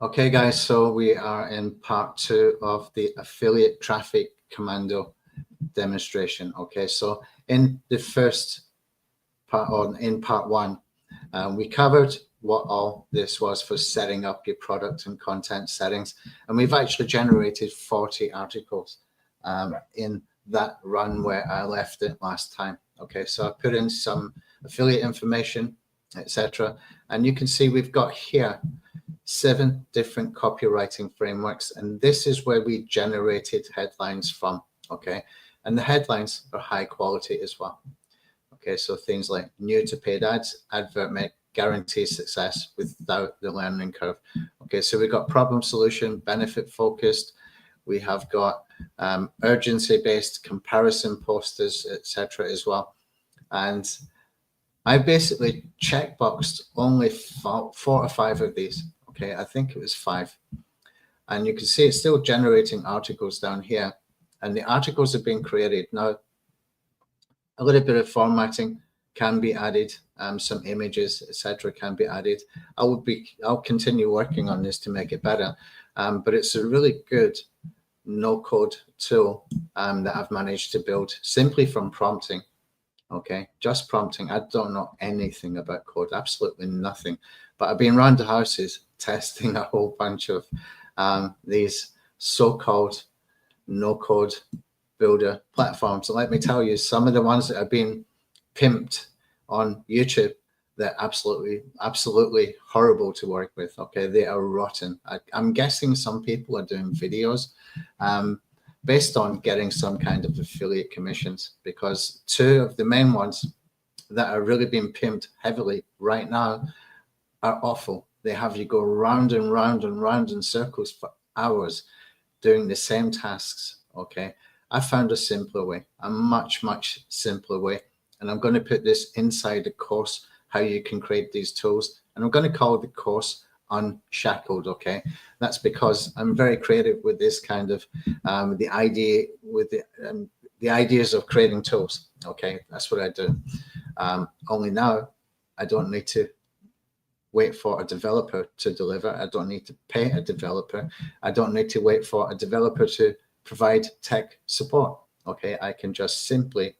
Okay, guys, so we are in part 2 of the affiliate traffic commando demonstration. Okay, so in the first part, or in part 1, we covered what all this was for setting up your product and content settings, and we've actually generated 40 articles in that run where I left it last time. Okay, so I put in some affiliate information, etc., and you can see we've got here 7 different copywriting frameworks, and this is where we generated headlines from. Okay, and the headlines are high quality as well. Okay, so things like new to paid ads, advertmate, guarantee success without the learning curve. Okay, so we've got problem solution, benefit focused, we have got urgency based, comparison posters, etc. as well. And I basically checkboxed only 4 or 5 of these. Okay, I think it was 5. And you can see it's still generating articles down here, and the articles have been created. Now, a little bit of formatting can be added, some images, etc. can be added. I'll continue working on this to make it better, but it's a really good no-code tool that I've managed to build simply from prompting. Okay, just prompting. I don't know anything about code, absolutely nothing, but I've been around the houses testing a whole bunch of these so-called no-code builder platforms. So let me tell you, some of the ones that have been pimped on YouTube, they're absolutely horrible to work with. Okay, they are rotten. I'm guessing some people are doing videos based on getting some kind of affiliate commissions, because 2 of the main ones that are really being pimped heavily right now are awful. They have you go round and round and round in circles for hours doing the same tasks. Okay, I found a simpler way, a much simpler way, and I'm going to put this inside the course, how you can create these tools, and I'm going to call the course Unshackled. Okay, that's because I'm very creative with this kind of the ideas of creating tools. Okay, that's what I do. Only now I don't need to wait for a developer to deliver. I don't need to pay a developer. I don't need to wait for a developer to provide tech support. Okay, I can just simply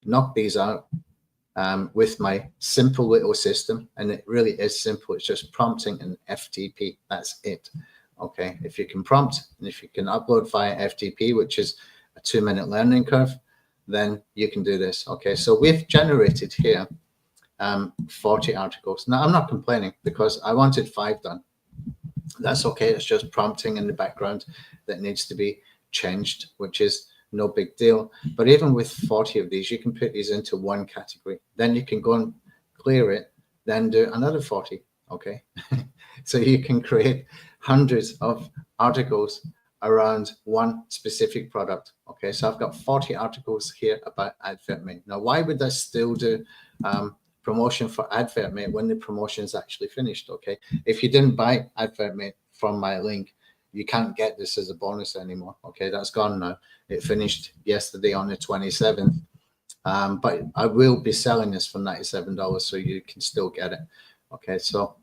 knock these out with my simple little system, and it really is simple. It's just prompting and FTP. That's it. Okay, if you can prompt and if you can upload via FTP, which is a 2-minute learning curve, then you can do this. Okay, so we've generated here 40 articles. Now, I'm not complaining because I wanted 5 done. That's okay. It's just prompting in the background that needs to be changed, which is no big deal. But even with 40 of these, you can put these into one category. Then you can go and clear it, then do another 40. Okay, so you can create hundreds of articles around one specific product. Okay, so I've got 40 articles here about advertmate. Now, why would I still do promotion for advertmate when the promotion is actually finished? Okay, if you didn't buy advertmate from my link, you can't get this as a bonus anymore. Okay, that's gone now. It finished yesterday on the 27th, but I will be selling this for $97, so you can still get it. Okay, so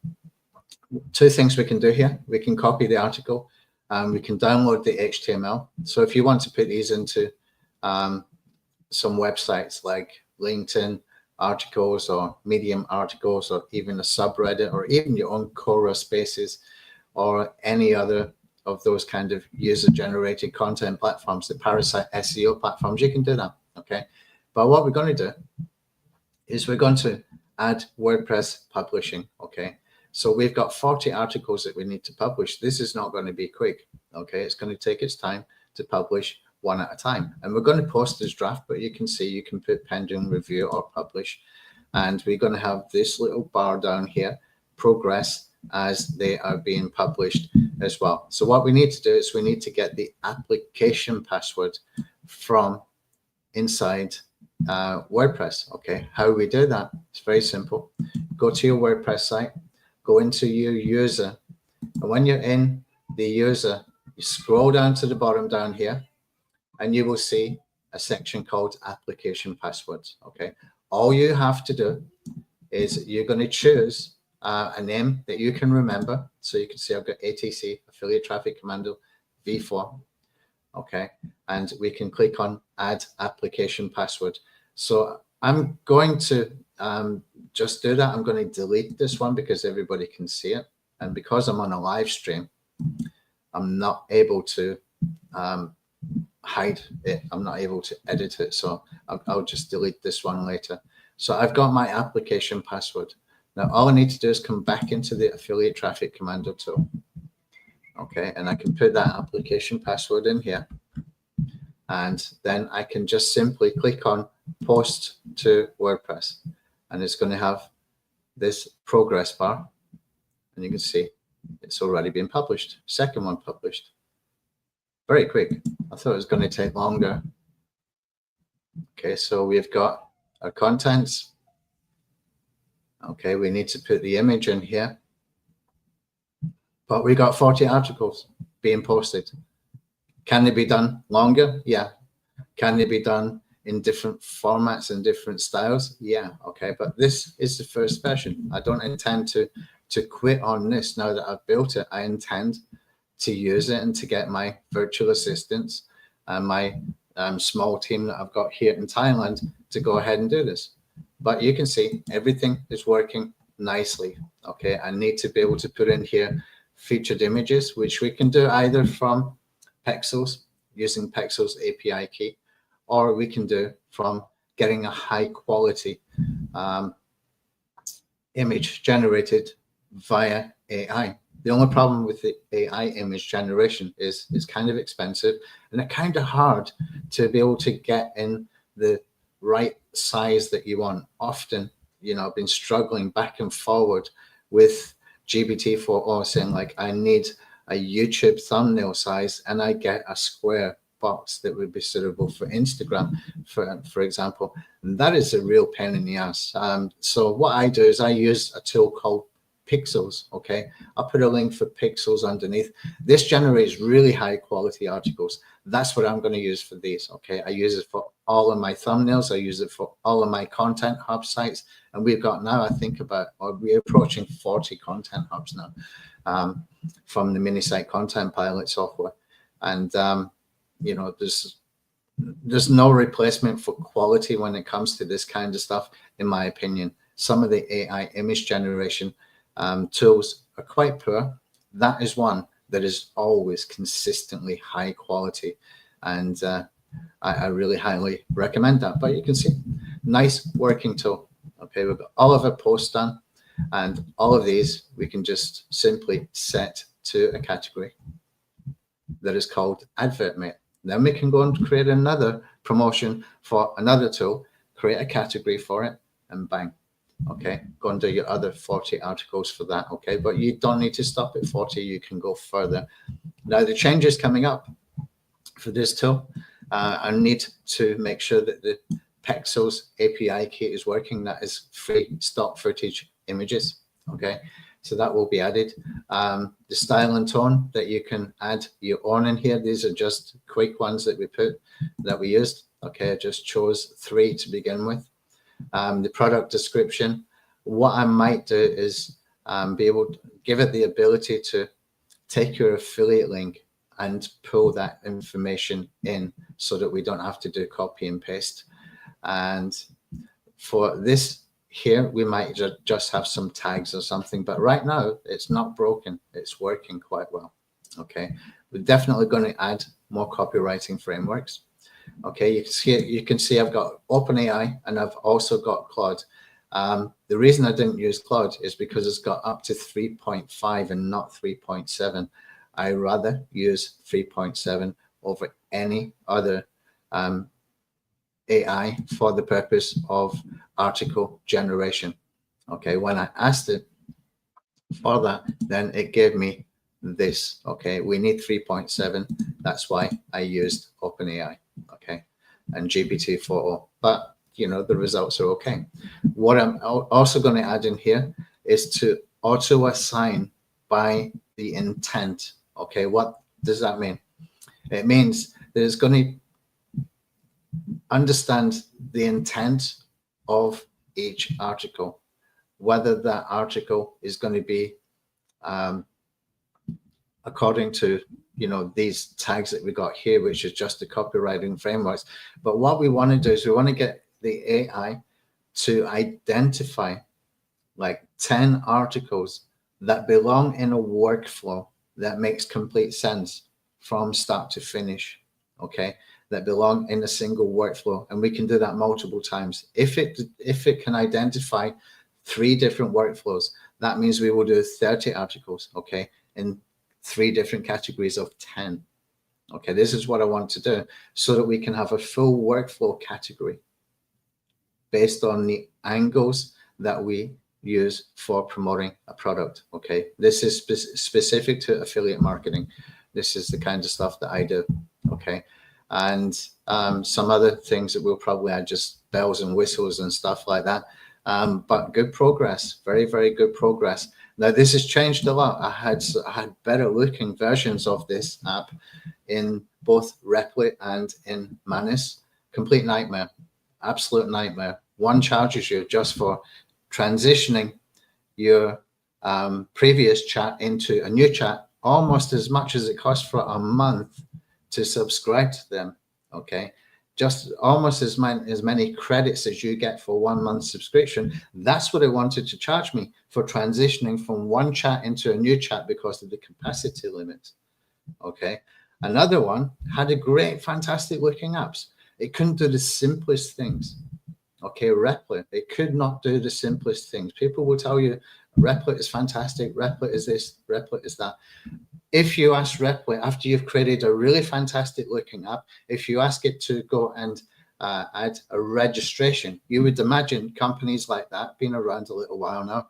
2 things we can do here. We can copy the article, we can download the HTML. So if you want to put these into some websites like LinkedIn articles or Medium articles, or even a subreddit, or even your own Quora spaces, or any other of those kind of user-generated content platforms, the parasite SEO platforms, you can do that. Okay, but what we're going to do is we're going to add WordPress publishing. Okay, so we've got 40 articles that we need to publish. This is not going to be quick. Okay, it's going to take its time to publish one at a time, and we're going to post this draft, but you can see you can put pending review or publish, and we're going to have this little bar down here, progress, as they are being published as well. So what we need to do is we need to get the application password from inside WordPress. Okay, how we do that? It's very simple. Go to your WordPress site, go into your user, and when you're in the user, you scroll down to the bottom down here, and you will see a section called application passwords. Okay, all you have to do is you're going to choose a name that you can remember. So you can see I've got ATC, Affiliate Traffic Commando V4. Okay, and we can click on add application password. So I'm going to just do that. I'm going to delete this one because everybody can see it. And because I'm on a live stream, I'm not able to hide it. I'm not able to edit it. So I'll just delete this one later. So I've got my application password. Now, all I need to do is come back into the Affiliate Traffic Commando tool. Okay, and I can put that application password in here. And then I can just simply click on post to WordPress. And it's going to have this progress bar. And you can see it's already been published. Second one published. Very quick. I thought it was going to take longer. Okay, so we've got our contents. Okay, we need to put the image in here. But we got 40 articles being posted. Can they be done longer? Yeah. Can they be done in different formats and different styles? Yeah. Okay, but this is the first version. I don't intend to quit on this now that I've built it. I intend to use it and to get my virtual assistants and my small team that I've got here in Thailand to go ahead and do this. But you can see everything is working nicely. Okay, I need to be able to put in here featured images, which we can do either from Pexels using Pexels API key, or we can do from getting a high quality image generated via AI. The only problem with the AI image generation is it's kind of expensive and it's kind of hard to be able to get in the right size that you want. Often, you know, I've been struggling back and forward with GPT-4o saying like, I need a YouTube thumbnail size, and I get a square box that would be suitable for Instagram, for example. And that is a real pain in the ass. So what I do is I use a tool called Pixels. Okay, I'll put a link for Pixels underneath. This generates really high quality articles. That's what I'm going to use for these. Okay, I use it for all of my thumbnails. I use it for all of my content hub sites, and we've got now, I think about, or we're approaching 40 content hubs now from the mini site content pilot software. And you know, there's no replacement for quality when it comes to this kind of stuff, in my opinion. Some of the AI image generation tools are quite poor. That is one that is always consistently high quality, and I really highly recommend that. But you can see, nice working tool. Okay, we've got all of our posts done, and all of these we can just simply set to a category that is called advertmate. Then we can go and create another promotion for another tool, create a category for it, and bang. Okay, go and do your other 40 articles for that. Okay, but you don't need to stop at 40. You can go further. Now, the changes coming up for this tool, I need to make sure that the Pexels API key is working. That is free stock footage images. Okay, so that will be added. The style and tone that you can add your own in here. These are just quick ones that we used. Okay, I just chose 3 to begin with. The product description, what I might do is be able to give it the ability to take your affiliate link and pull that information in so that we don't have to do copy and paste. And for this here, we might just have some tags or something, but right now it's not broken. It's working quite well. Okay, we're definitely going to add more copywriting frameworks. Okay, you can see I've got OpenAI and I've also got Claude. The reason I didn't use Claude is because it's got up to 3.5 and not 3.7. I rather use 3.7 over any other AI for the purpose of article generation. Okay, when I asked it for that, then it gave me this. Okay, we need 3.7. That's why I used OpenAI. Okay, and GPT-4o, but you know, the results are okay. What I'm also going to add in here is to auto assign by the intent. Okay, what does that mean? It means that it's going to understand the intent of each article. whether that article is going to be according to, you know, these tags that we got here, which is just the copywriting frameworks. But what we want to do is we want to get the AI to identify like 10 articles that belong in a workflow that makes complete sense from start to finish, okay, that belong in a single workflow. And we can do that multiple times. If it can identify 3 different workflows, that means we will do 30 articles, okay, in 3 different categories of 10. Okay, this is what I want to do so that we can have a full workflow category based on the angles that we use for promoting a product. Okay, this is specific to affiliate marketing. This is the kind of stuff that I do. Okay, and some other things that we'll probably add, just bells and whistles and stuff like that. But good progress, very, very good progress. Now this has changed a lot. I had better looking versions of this app in both Replit and in Manus. Complete nightmare, absolute nightmare. One charges you just for transitioning your previous chat into a new chat almost as much as it costs for a month to subscribe to them. Okay, just almost as many credits as you get for 1 month subscription. That's what they wanted to charge me for transitioning from one chat into a new chat because of the capacity limit. Okay, another one had a great, fantastic looking apps. It couldn't do the simplest things. Okay, Replit, it could not do the simplest things. People will tell you Replit is fantastic, Replit is this, Replit is that. If you ask Replit, after you've created a really fantastic looking app, if you ask it to go and add a registration, you would imagine companies like that, been around a little while now,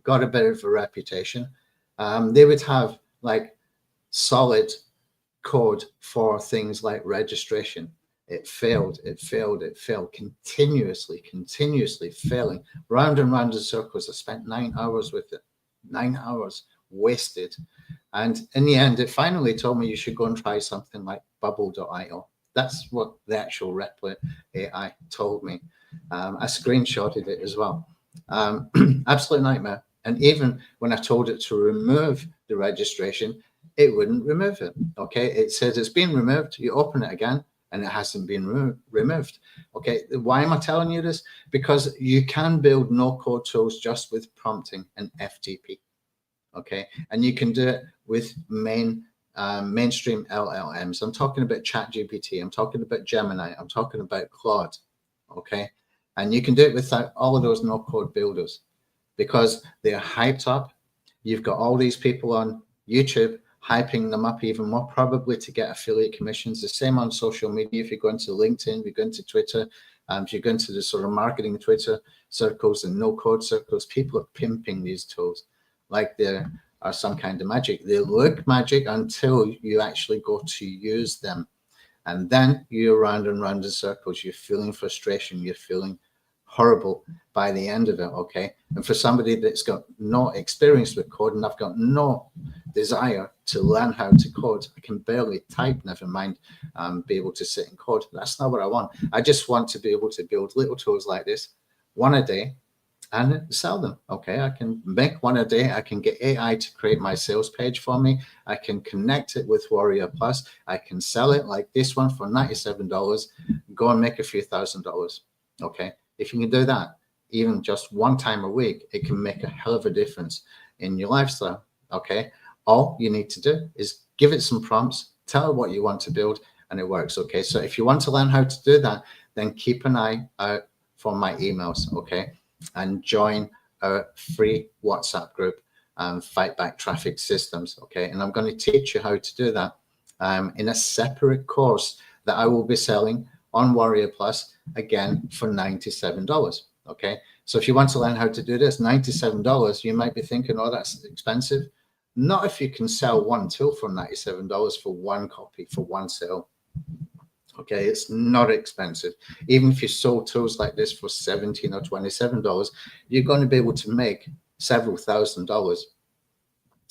got a bit of a reputation. They would have like solid code for things like registration. It failed, continuously failing, round and round in circles. I spent 9 hours with it, 9 hours wasted. And in the end, it finally told me you should go and try something like bubble.io. That's what the actual Replit AI told me. I screenshotted it as well. Absolute nightmare. And even when I told it to remove the registration, it wouldn't remove it. Okay, it says it's been removed. You open it again, and it hasn't been removed. Okay, why am I telling you this? Because you can build no-code tools just with prompting and FTP. Okay, and you can do it with mainstream LLMs. I'm talking about ChatGPT. I'm talking about Gemini. I'm talking about Claude. Okay, and you can do it without all of those no-code builders because they're hyped up. You've got all these people on YouTube hyping them up even more, probably to get affiliate commissions. The same on social media. If you go into LinkedIn, if you go into Twitter, if you go into the sort of marketing Twitter circles and no-code circles, people are pimping these tools like they are some kind of magic. They look magic until you actually go to use them. And then you're round and round in circles. You're feeling frustration. You're feeling horrible by the end of it, okay? And for somebody that's got no experience with code, and I've got no desire to learn how to code, I can barely type, never mind be able to sit and code. That's not what I want. I just want to be able to build little tools like this, one a day, and sell them. Okay, I can make one a day. I can get AI to create my sales page for me. I can connect it with Warrior Plus. I can sell it like this one for $97. Go and make a few $1,000s. Okay, if you can do that, even just one time a week, it can make a hell of a difference in your lifestyle. Okay, all you need to do is give it some prompts, tell it what you want to build, and it works. Okay, so if you want to learn how to do that, then keep an eye out for my emails. Okay, and join our free WhatsApp group, Fight Back Traffic Systems. Okay, and I'm going to teach you how to do that in a separate course that I will be selling on Warrior Plus, again, for $97. Okay, so if you want to learn how to do this, $97, you might be thinking, oh, that's expensive. Not if you can sell one tool for $97 for one copy, for one sale. Okay, it's not expensive. Even if you sold tools like this for $17 or $27, you're going to be able to make several $1,000s.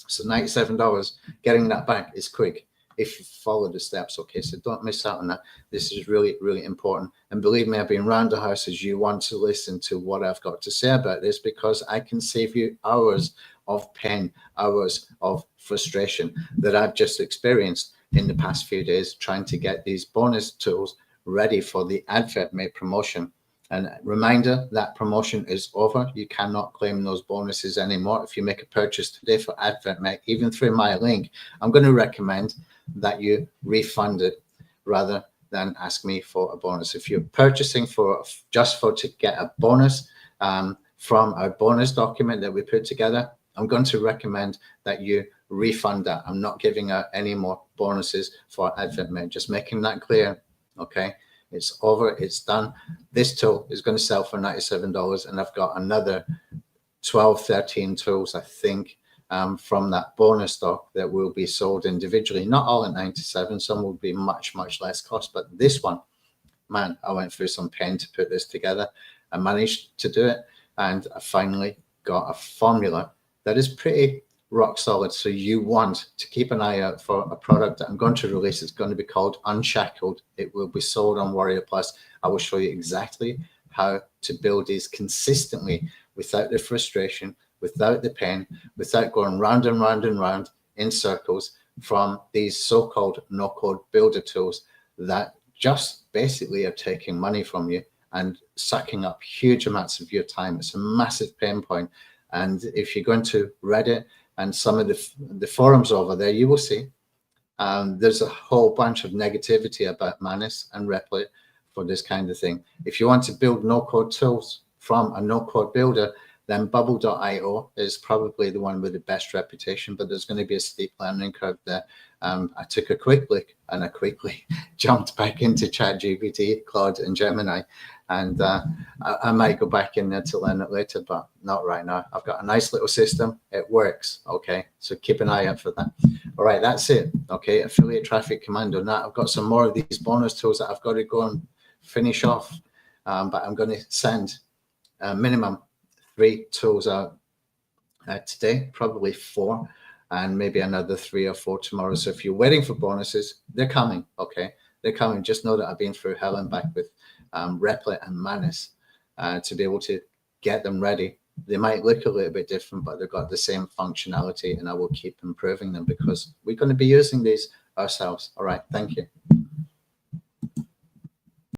So $97, getting that back is quick. if you follow the steps. Okay, so don't miss out on that. This is really, really important. And believe me, I've been around the houses. You want to listen to what I've got to say about this, because I can save you hours of pain, hours of frustration that I've just experienced in the past few days trying to get these bonus tools ready for the advertmate promotion. And reminder, that promotion is over. You cannot claim those bonuses anymore. If you make a purchase today for advertmate, even through my link, I'm going to recommend that you refund it rather than ask me for a bonus. If you're purchasing for just to get a bonus from our bonus document that we put together, I'm going to recommend that you refund that. I'm not giving out any more bonuses for advertmate. Just making that clear. Okay, it's over, it's done. This tool is going to sell for $97, and I've got another 12, 13 tools, I think, from that bonus stock that will be sold individually. Not all at 97, some will be much, much less cost, but this one, man, I went through some pain to put this together. I managed to do it, and I finally got a formula that is pretty rock solid. So you want to keep an eye out for a product that I'm going to release. It's going to be called Unshackled. It will be sold on Warrior Plus. I will show you exactly how to build these consistently without the frustration, without the pain, without going round and round and round in circles from these so-called no-code builder tools that just basically are taking money from you and sucking up huge amounts of your time. It's a massive pain point. And if you're going to Reddit and some of the forums over there, you will see there's a whole bunch of negativity about Manus and Replit for this kind of thing. If you want to build no-code tools from a no-code builder, then bubble.io is probably the one with the best reputation, but there's going to be a steep learning curve there. I took a quick look and I quickly jumped back into ChatGPT, Claude, and Gemini. And I might go back in there to learn it later, but not right now. I've got a nice little system. It works. Okay, so keep an eye out for that. All right, that's it. Okay, Affiliate Traffic Commando. Now I've got some more of these bonus tools that I've got to go and finish off, but I'm going to send a minimum 3 tools out today, probably 4, and maybe another 3 or 4 tomorrow. So if you're waiting for bonuses, they're coming. Okay, they're coming. Just know that I've been through hell and back with Replit and Manus to be able to get them ready. They might look a little bit different, but they've got the same functionality, and I will keep improving them because we're going to be using these ourselves. All right, thank you.